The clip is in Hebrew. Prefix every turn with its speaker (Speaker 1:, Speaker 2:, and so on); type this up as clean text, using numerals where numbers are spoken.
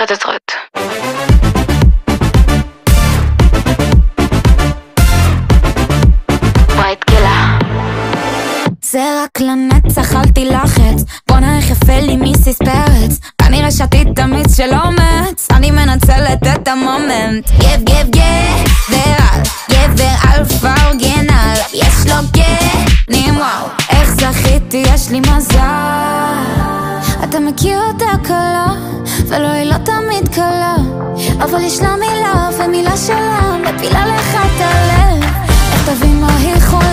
Speaker 1: חצוצרות. ברייט גלה.
Speaker 2: זה רק לנצח, אל תילחץ, בואנה איך יפה לי מיסיס פרץ. כנראה שתית תמיץ של אומץ, אני מנצלת את המומנט. גבר אלפא אורגינל, יש לו גנים, וואו איך זכיתי, יש לי מזל. אתה מכיר אותה קלה, ולא היא לא תמיד קלה, אבל יש לה מילה ומילה שלה מפילה לך את הלב. איך תבין מה היא חולה